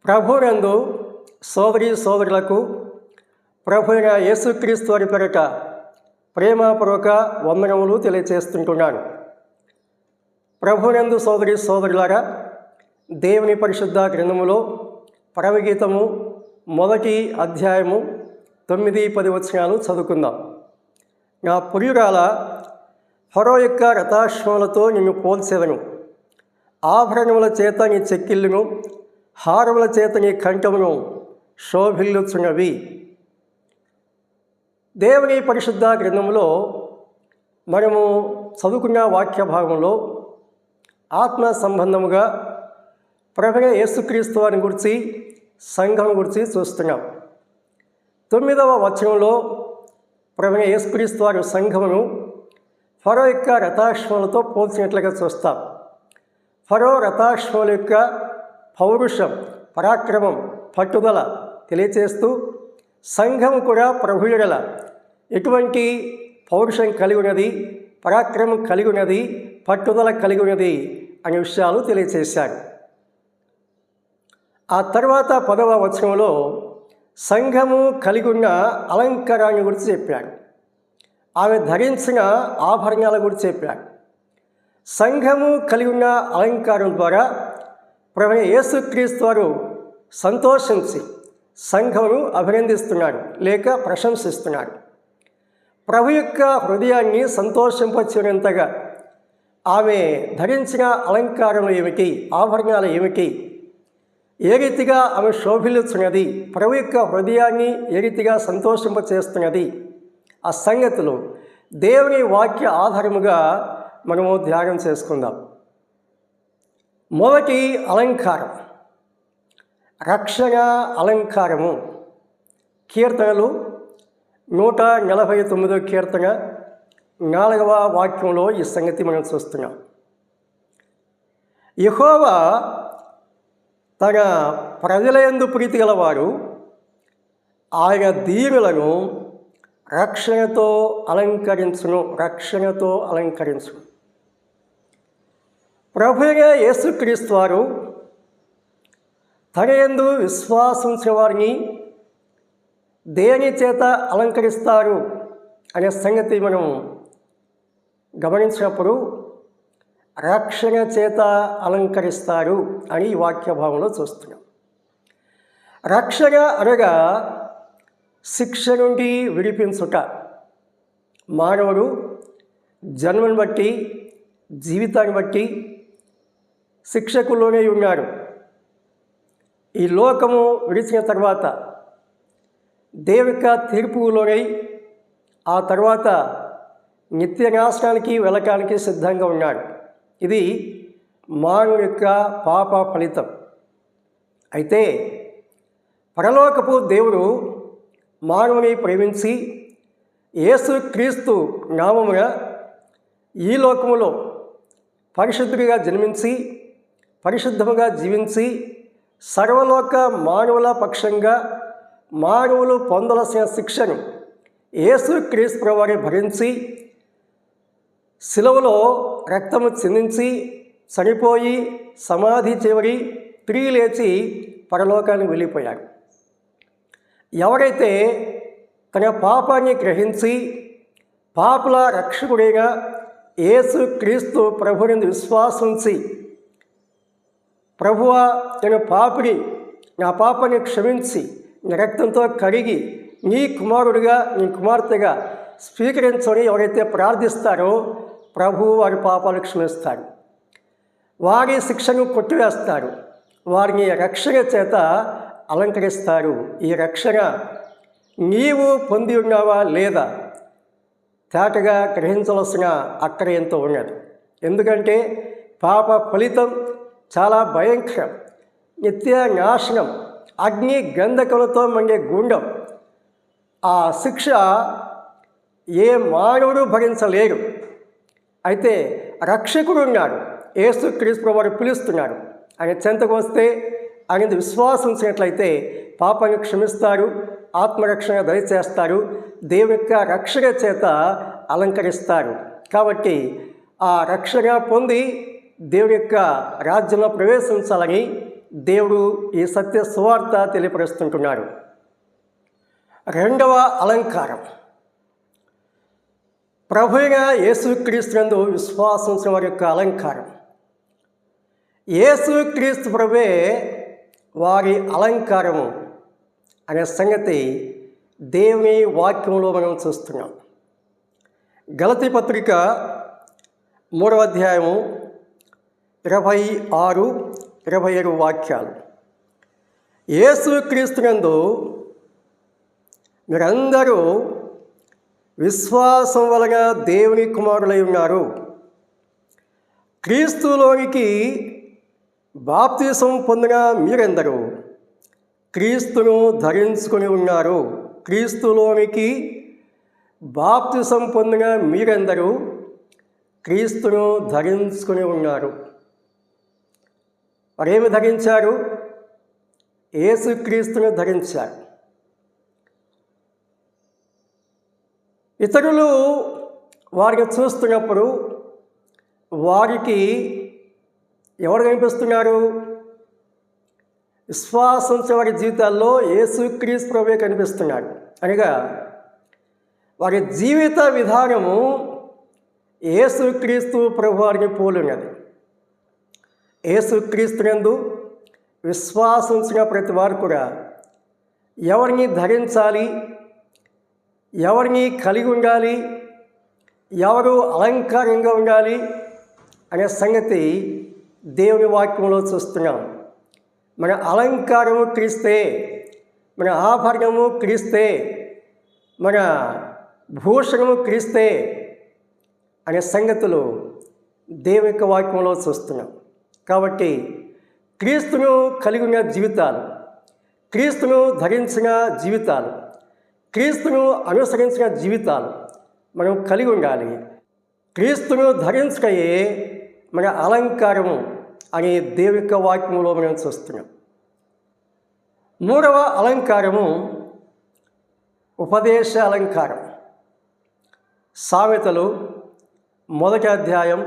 ప్రభునందు సోదరి సోదరులకు ప్రభు అయిన యేసుక్రీస్తు వారి పేరిట ప్రేమపూర్వక వందనములు తెలియచేస్తుంటున్నాను. ప్రభునందు సోదరి సోదరులారా, దేవుని పరిశుద్ధ గ్రంథములో పరమగీతము 1వ అధ్యాయము 9-10 వచనాలు చదువుకుందాం. నా ప్రియురాల, ఫరో యొక్క రథాశ్వములతో నిన్ను పోల్చెదను, ఆభరణముల చేత నీ చెక్కిళ్ళును, హారముల చేత నీ కంఠమును శోభిల్లుచున్నవి. దేవుని పరిశుద్ధ గ్రంథంలో మనము చదువుకున్న వాక్య భాగంలో ఆత్మ సంబంధముగా ప్రభువైన యేసుక్రీస్తు వారిని గురించి, సంఘం గురించి చూస్తున్నాం. 9వ వచనంలో ప్రభువైన యేసుక్రీస్తు వారి సంఘమును ఫరో యొక్క రథాశ్వములతో పోల్చినట్లుగా చూస్తాం. ఫరో రథాశ్వముల యొక్క పౌరుషం, పరాక్రమం, పట్టుదల తెలియచేస్తూ సంఘం కూడా ప్రభు ఎడల ఎటువంటి పౌరుషం కలిగి ఉన్నది, పరాక్రమం కలిగి ఉన్నది, పట్టుదల కలిగి ఉన్నది అనే విషయాలు తెలియచేశారు. ఆ తర్వాత 10వ వచనంలో సంఘము కలిగి ఉన్న అలంకారాన్ని గురించి చెప్పాడు. ఆమె ధరించిన ఆభరణాల గురించి చెప్పాడు. సంఘము కలిగి ఉన్న అలంకారం ద్వారా ప్రభువైన యేసుక్రీస్తు వారు సంతోషించి సంఘమును అభినందిస్తున్నాడు, లేక ప్రశంసిస్తున్నాడు. ప్రభు యొక్క హృదయాన్ని సంతోషింపచేంతగా ఆమె ధరించిన అలంకారములు ఏమిటి, ఆభరణాలు ఏమిటి, ఏ రీతిగా ఆమె శోభిల్లుచున్నది, ప్రభు యొక్క హృదయాన్ని ఏ రీతిగా సంతోషింపచేస్తున్నది, ఆ సంగతులు దేవుని వాక్య ఆధారముగా మనము ధ్యానం చేసుకుందాం. మొదటి అలంకారం రక్షణ అలంకారము. కీర్తనలు 149వ కీర్తన 4వ వాక్యంలో ఈ సంగతి మనం చూస్తున్నాం. యెహోవా తన ప్రజలయందు ప్రీతి గలవారు, ఆయన దీనులను రక్షణతో అలంకరించును. ప్రభువైన యేసుక్రీస్తు వారు తన యందు విశ్వాసించిన వారిని దేని చేత అలంకరిస్తారు అనే సంగతి మనం గమనించినప్పుడు రక్షణ చేత అలంకరిస్తారు అని ఈ వాక్య భావంలో చూస్తున్నాం. రక్షణ అనగా శిక్ష నుండి విడిపించుట. మానవుడు జన్మను బట్టి, జీవితాన్ని బట్టి శిక్షకులోనే ఉన్నాడు. ఈ లోకము విడిచిన తర్వాత దేవుని యొక్క తీర్పులోనై ఆ తర్వాత నిత్య నాశనానికి వెళ్ళటానికి సిద్ధంగా ఉన్నాడు. ఇది మానవుని యొక్క పాప ఫలితం. అయితే పరలోకపు దేవుడు మానవుని ప్రేమించి యేసుక్రీస్తు నామమున ఈ లోకములో పరిశుద్ధుడిగా జన్మించి, పరిశుద్ధముగా జీవించి, సర్వలోక మానవుల పక్షంగా మానవులు పొందవలసిన శిక్షను యేసుక్రీస్తు వారి భరించి శిలువలో రక్తము చిందించి చనిపోయి సమాధి చేయబడి తిరిగి లేచి పరలోకానికి వెళ్ళిపోయాడు. ఎవరైతే తన పాపాన్ని గ్రహించి పాపుల రక్షకుడైన యేసుక్రీస్తు ప్రభువుని విశ్వాసించి, ప్రభువా నేను పాపిని, నా పాపాన్ని క్షమించి నీ రక్తంతో కడిగి నీ కుమారుడిగా, నీ కుమార్తెగా స్వీకరించని ఎవరైతే ప్రార్థిస్తారో ప్రభువు వారి పాపాలు క్షమిస్తాడు, వారి శిక్షను కొట్టివేస్తాడు, వారిని రక్షణ చేత అలంకరిస్తారు. ఈ రక్షణ నీవు పొంది ఉన్నావా లేదా తేటగా గ్రహించవలసిన అక్కడ ఎంతో ఉన్నది. ఎందుకంటే పాప ఫలితం చాలా భయంకరం, నిత్య నాశనం, అగ్ని గంధకములతో మండే గుండం. ఆ శిక్ష ఏ మానవుడు భరించలేరు. అయితే రక్షకుడు ఉన్నాడు, యేసుక్రీస్తు వారు పిలుస్తున్నాడు. ఆయన చెంతకు వస్తే, ఆయన విశ్వాసించినట్లయితే పాపాన్ని క్షమిస్తారు, ఆత్మరక్షణ దయచేస్తారు, దేవుని యొక్క రక్షణ చేత అలంకరిస్తారు. కాబట్టి ఆ రక్షణ పొంది దేవుని యొక్క రాజ్యంలో ప్రవేశించాలని దేవుడు ఈ సత్య సువార్త తెలియపరుస్తుంటున్నాడు. రెండవ అలంకారం, ప్రభువైన యేసుక్రీస్తునందు విశ్వాసం ఉంచిన వారి యొక్క అలంకారం. యేసుక్రీస్తు ప్రభువే వారి అలంకారము అనే సంగతి దేవుని వాక్యంలో మనం చూస్తున్నాం. గలతీ పత్రిక 3వ అధ్యాయము 26, 27 వాక్యాలు. యేసుక్రీస్తునందు మీరందరూ విశ్వాసం వలన దేవుని కుమారులై ఉన్నారు. క్రీస్తులోనికి బాప్తిసం పొందిన మీరందరూ క్రీస్తును ధరించుకొని ఉన్నారు. క్రీస్తులోనికి బాప్తిసం పొందిన మీరందరూ క్రీస్తును ధరించుకొని ఉన్నారు. వారేమి ధరించారు? యేసుక్రీస్తును ధరించారు. ఇతరులు వారిని చూస్తున్నప్పుడు వారికి ఎవరు కనిపిస్తున్నారు? విశ్వాసం వారి జీవితాల్లో యేసుక్రీస్తు ప్రభువే కనిపిస్తున్నాడు. అనగా వారి జీవిత విధానము యేసుక్రీస్తు ప్రభు వారిని పోలున్నది. యేసుక్రీస్తునందు విశ్వాసం ఉంచిన ప్రతి వారు కూడా ఎవరిని ధరించాలి, ఎవరిని కలిగి ఉండాలి, ఎవరు అలంకారంగా ఉండాలి అనే సంగతి దేవుని వాక్యంలో చూస్తున్నాం. మన అలంకారము క్రీస్తే, మన ఆభరణము క్రీస్తే, మన భూషణము క్రీస్తే అనే సంగతులు దేవుని యొక్క వాక్యంలో చూస్తున్నాం. కాబట్టి క్రీస్తును కలిగి ఉన్న జీవితాలు, క్రీస్తును ధరించిన జీవితాలు, క్రీస్తును అనుసరించిన జీవితాలు మనం కలిగి ఉండాలి. క్రీస్తును ధరించకయే మన అలంకారము అనే దేవుని యొక్క వాక్యంలో మనం చూస్తున్నాం. మూడవ అలంకారము ఉపదేశ అలంకారం. సామెతలు 1వ అధ్యాయం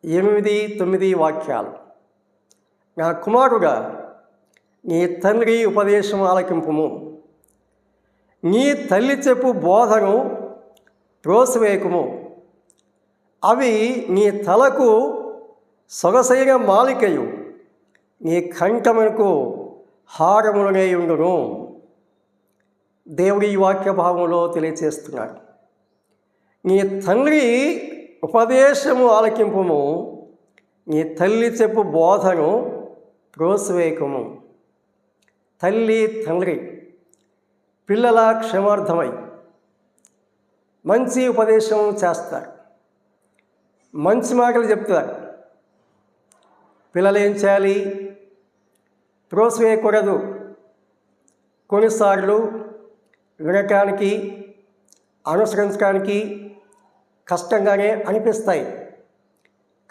8, 9 వాక్యాలు. నా కుమారుడా, నీ తండ్రి ఉపదేశం ఆలకింపుము, నీ తల్లి చెప్పు బోధను త్రోసివేయకుము. అవి నీ తలకు సొగసైన మాలికయు, నీ కంఠమునకు హారములనే ఉండును. దేవుడి ఈ వాక్య భావంలో తెలియచేస్తున్నాడు. నీ తండ్రి ఉపదేశము ఆలకింపుము, నీ తల్లి చెప్పు బోధను త్రోసివేయకుము. తల్లి తండ్రి పిల్లల క్షేమార్థమై మంచి ఉపదేశం చేస్తారు, మంచి మాటలు చెప్తారు. పిల్లలు ఏం చేయాలి? త్రోసివేయకూడదు. కొన్నిసార్లు వినటానికి, అనుసరించడానికి కష్టంగానే అనిపిస్తాయి,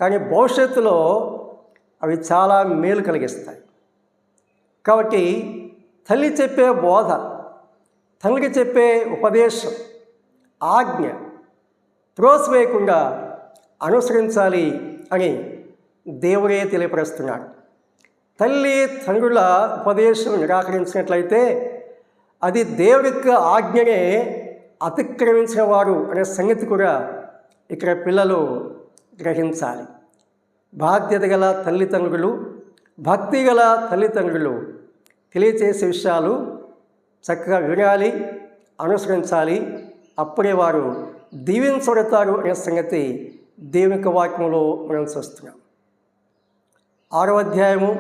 కానీ భవిష్యత్తులో అవి చాలా మేలు కలిగిస్తాయి. కాబట్టి తల్లి చెప్పే బోధ, తల్లికి చెప్పే ఉపదేశం, ఆజ్ఞ త్రోసివేయకుండా అనుసరించాలి అని దేవుడే తెలియపరుస్తున్నాడు. తల్లి తండ్రుల ఉపదేశం నిరాకరించినట్లయితే అది దేవుడి యొక్క ఆజ్ఞనే అతిక్రమించిన వారు అనే సంగతి కూడా ఇక్కడ పిల్లలు గ్రహించాలి. బాధ్యత గల తల్లిదండ్రులు, భక్తి గల తల్లిదండ్రులు తెలియచేసే విషయాలు చక్కగా వినాలి, అనుసరించాలి. అప్పుడే వారు దీవించబడతారు అనే సంగతి దేవుని యొక్క వాక్యంలో మనం చూస్తున్నాం. 6వ అధ్యాయము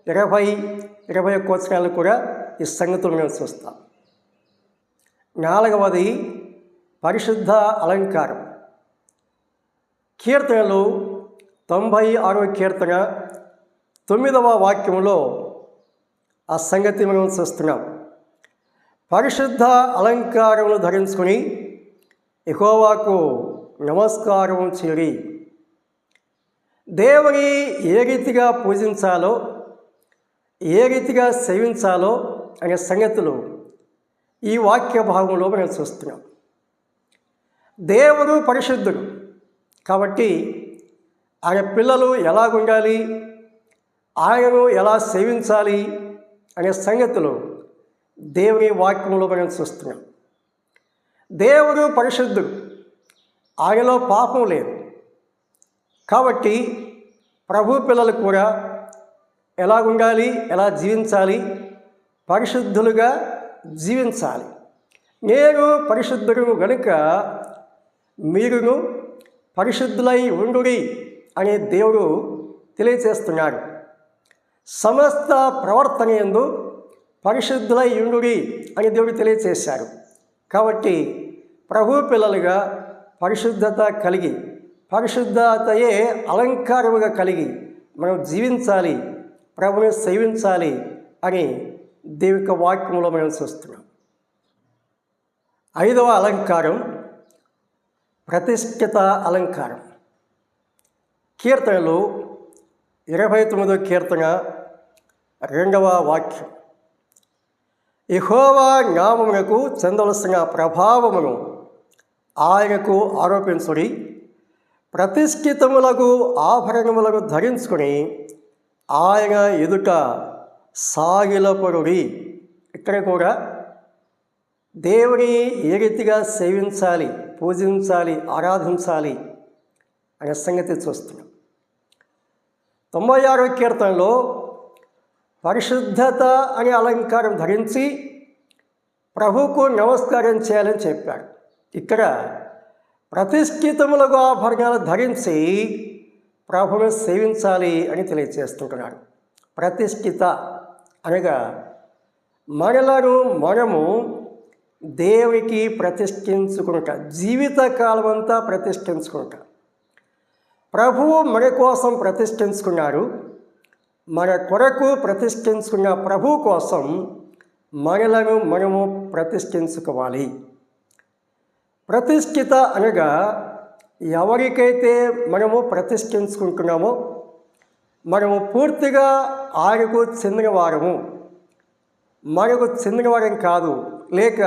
20, 21 వచనాలు కూడా ఈ సంగతులు మనం చూస్తాం. 4వది పరిశుద్ధ అలంకారం. కీర్తనలు 96వ కీర్తన 9వ వాక్యంలో ఆ సంగతి మనం చూస్తున్నాం. పరిశుద్ధ అలంకారములు ధరించుకొని యెహోవాకు నమస్కారం చేయుడి. దేవుని ఏ రీతిగా పూజించాలో, ఏ రీతిగా సేవించాలో అనే సంగతులు ఈ వాక్య భాగంలో మనం చూస్తున్నాం. దేవుడు పరిశుద్ధుడు కాబట్టి ఆయన పిల్లలు ఎలాగుండాలి, ఆయనను ఎలా సేవించాలి అనే సంగతులు దేవుని వాక్యంలో మనం చూస్తున్నాం. దేవుడు పరిశుద్ధుడు, ఆయనలో పాపం లేదు. కాబట్టి ప్రభు పిల్లలు కూడా ఎలా ఉండాలి, ఎలా జీవించాలి? పరిశుద్ధులుగా జీవించాలి. నేను పరిశుద్ధుడు గనుక మీరును పరిశుద్ధులై ఉండుడి అనే దేవుడు తెలియచేస్తున్నాడు. సమస్త ప్రవర్తన యందు పరిశుద్ధులై ఉండుడి అని దేవుడు తెలియచేశాడు. కాబట్టి ప్రభు పిల్లలుగా పరిశుద్ధత కలిగి, పరిశుద్ధతయే అలంకారముగా కలిగి మనం జీవించాలి, ప్రభుని సేవించాలి అని దేవుని వాక్యంలో మనం చూస్తున్నాం. 5వ అలంకారం ప్రతిష్ఠిత అలంకారం. కీర్తనలు 29వ కీర్తన 2వ వాక్యం. యెహోవా నామమునకు చెందవలసిన ప్రభావమును ఆయనకు ఆరోపించుడి, ప్రతిష్ఠితములకు ఆభరణములను ధరించుకొని ఆయన ఎదుట సాగిలపడుడి. ఇక్కడ కూడా దేవుని ఏ రీతిగా సేవించాలి, పూజించాలి, ఆరాధించాలి అనే సంగతి చూస్తున్నాం. 96వ కీర్తనలో పరిశుద్ధత అనే అలంకారం ధరించి ప్రభువుకు నమస్కారం చేయాలని చెప్పాడు. ఇక్కడ ప్రతిష్ఠితములకు ఆభరణాలు ధరించి ప్రభువును సేవించాలి అని తెలియజేస్తుంటున్నాడు. ప్రతిష్ఠిత అనగా మనలను మనము దేవునికి ప్రతిష్ఠించుకుంటా, జీవితకాలం అంతా ప్రతిష్ఠించుకుంటా. ప్రభువు మన కోసం ప్రతిష్ఠించుకున్నాడు. మన కొరకు ప్రతిష్ఠించుకున్న ప్రభువు కోసం మనలను మనము ప్రతిష్ఠించుకోవాలి. ప్రతిష్ఠిత అనగా ఎవరికైతే మనము ప్రతిష్ఠించుకుంటున్నామో మనము పూర్తిగా ఆయనకు చెందినవారము, మనకు చెందినవారం కాదు, లేక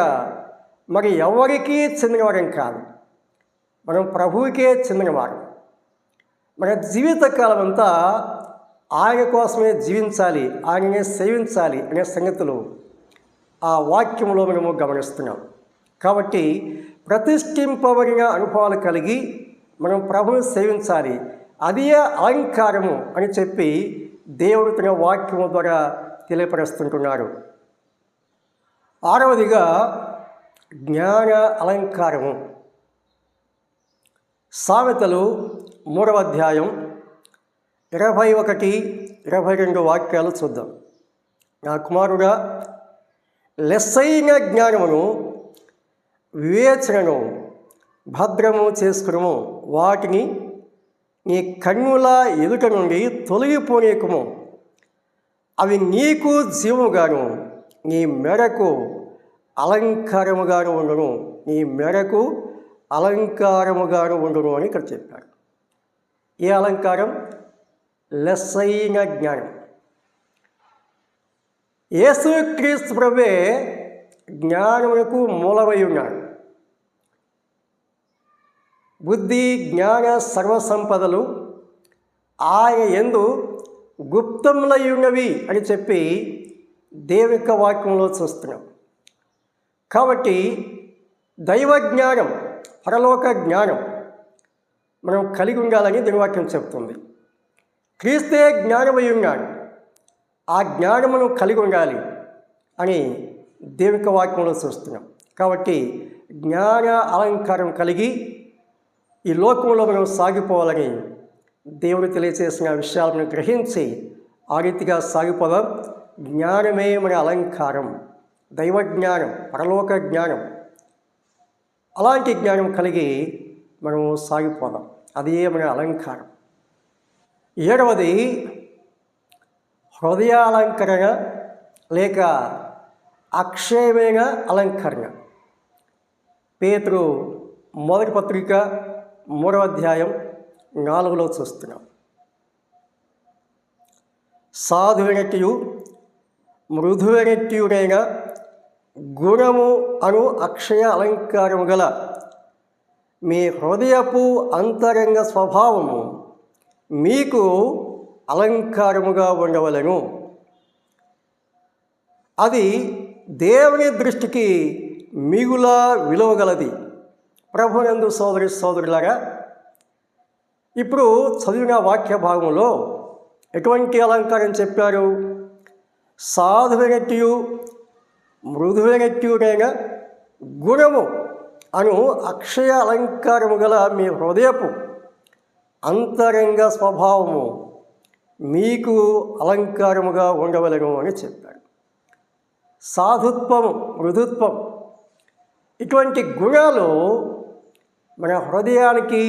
మరి ఎవరికీ చెందినవారం కాదు, మనం ప్రభువుకే చెందినవారు. మన జీవితకాలం అంతా ఆయన కోసమే జీవించాలి, ఆయననే సేవించాలి అనే సంగతులు ఆ వాక్యంలో మనము గమనిస్తున్నాం. కాబట్టి ప్రతిష్ఠింపబడిన అనుభవాలు కలిగి మనం ప్రభువును సేవించాలి. అదే అలంకారము అని చెప్పి దేవుడు తన వాక్యము ద్వారా తెలియపరుస్తుంటున్నాడు. 6వదిగా జ్ఞాన అలంకారము. సామెతలు 3వ అధ్యాయం 21, 22 వాక్యాలు చూద్దాం. నా కుమారుడా, లెస్సైన జ్ఞానమును వివేచనను భద్రము చేసుకును, వాటిని నీ కన్నుల ఎదుట నుండి తొలగిపోనీయకుము. అవి నీకు జీవముగాను నీ మెడకు అలంకారముగాను ఉండును, నీ మెడకు అలంకారముగాను ఉండును అని ఇక్కడ చెప్పాడు. ఏ అలంకారం? లెస్సైన జ్ఞానం. యేసుక్రీస్తు ప్రభువే జ్ఞానమునకు మూలమై ఉన్నాడు. బుద్ధి, జ్ఞాన, సర్వసంపదలు ఆయన యందు గుప్తములై ఉన్నవి అని చెప్పి దేవుని యొక్క వాక్యంలో చూస్తున్నాం. కాబట్టి దైవ జ్ఞానం, పరలోక జ్ఞానం మనం కలిగి ఉండాలని దేవుని వాక్యం చెప్తుంది. క్రీస్తే జ్ఞానమై ఉన్నాడు, ఆ జ్ఞానమును కలిగి ఉండాలి అని దేవుని యొక్క వాక్యంలో చూస్తున్నాం. కాబట్టి జ్ఞాన అలంకారం కలిగి ఈ లోకంలో మనం సాగిపోవాలని దేవుడు తెలియచేసిన విషయాలను గ్రహించి ఆ రీతిగా సాగిపోదాం. జ్ఞానమే మన అలంకారం, దైవ జ్ఞానం, పరలోక జ్ఞానం. అలాంటి జ్ఞానం కలిగి మనం సాగిపోదాం, అదే మన అలంకారం. 7వది హృదయాలంకరణ లేక అక్షయమైన అలంకరణ. పేతురు మొదటి పత్రిక 3వ అధ్యాయం 4లో చూస్తున్నాం. సాధువైనట్టు మృదువైనట్టుడైన గుణము అను అక్షయ అలంకారము గల మీ హృదయపు అంతరంగ స్వభావము మీకు అలంకారముగా ఉండవలెను. అది దేవుని దృష్టికి మిగుల విలువగలది. ప్రభునందు సోదరి సోదరులారా, ఇప్పుడు చదివిన వాక్య భాగంలో ఎటువంటి అలంకారం చెప్పారు? సాధువైనట్టు మృదువైనట్టునైన గుణము అను అక్షయ అలంకారము గల మీ హృదయపు అంతరంగ స్వభావము మీకు అలంకారముగా ఉండవలెను అని చెప్పాడు. సాధుత్వం, మృదుత్వం ఇటువంటి గుణాలు మన హృదయానికి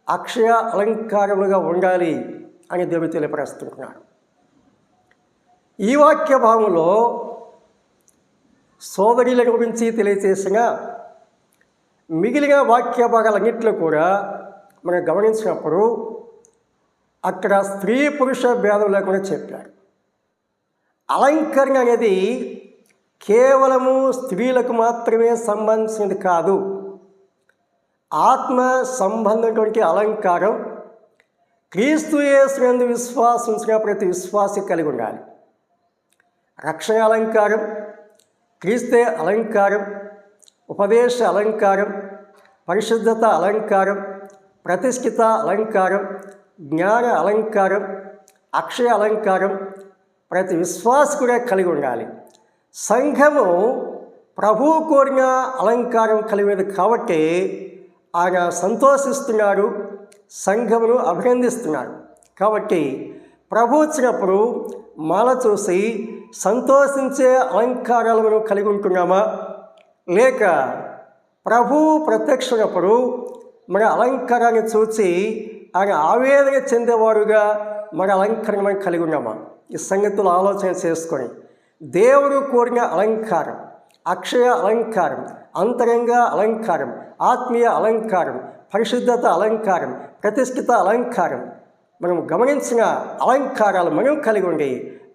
అక్షయ అలంకారముగా ఉండాలి అని దేవుడు తెలియపరుస్తున్నాడు. ఈ వాక్య భాగంలో సోదరుల గురించి తెలియజేసిన మిగిలిన వాక్య భాగాలన్నింటిలో కూడా మనం గమనించినప్పుడు అక్కడ స్త్రీ పురుష భేదం లేకుండా చెప్పారు. అలంకరణ అనేది కేవలము స్త్రీలకు మాత్రమే సంబంధించినది కాదు. ఆత్మ సంబంధమైనటువంటి అలంకారం క్రీస్తు యేసునందు విశ్వాసించిన ప్రతి విశ్వాసి కలిగి ఉండాలి. రక్షణ అలంకారం, క్రీస్తే అలంకారం, ఉపదేశ అలంకారం, పరిశుద్ధత అలంకారం, ప్రతిష్ఠిత అలంకారం, జ్ఞాన అలంకారం, అక్షయ అలంకారం ప్రతి విశ్వాసి కూడా కలిగి ఉండాలి. సంఘము ప్రభువు కోరిన అలంకారం కలిగినది కాబట్టి ఆయన సంతోషిస్తున్నాడు, సంఘమును అభినందిస్తున్నాడు. కాబట్టి ప్రభు వచ్చినప్పుడు మాల చూసి సంతోషించే అలంకారాలను కలిగి ఉంటున్నామా, లేక ప్రభువు ప్రత్యక్షమైనప్పుడు మన అలంకారాన్ని చూసి ఆయన ఆవేదన చెందేవాడుగా మన అలంకరణ కలిగి ఉన్నామా? ఈ సంగతులు ఆలోచన చేసుకొని దేవుడు కోరిన అలంకారం, అక్షయ అలంకారం, అంతరంగ అలంకారం, ఆత్మీయ అలంకారం, పరిశుద్ధత అలంకారం, ప్రతిష్ఠిత అలంకారం మనం గమనించిన అలంకారాలు మనం కలిగి ఉండి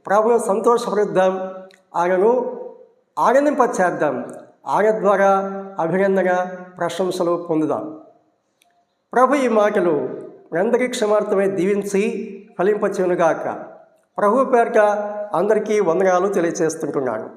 ప్రభువును సంతోషపరుద్దాం, ఆయనను ఆనందింపచేద్దాం, ఆయన ద్వారా అభినందన ప్రశంసలు పొందుదాం. ప్రభు ఈ మాటలు అందరికీ క్షమార్థమై దీవించి ఫలింపచేయునుగాక. ప్రభు పేరిట అందరికీ వందనాలు తెలియజేస్తుంటున్నాను.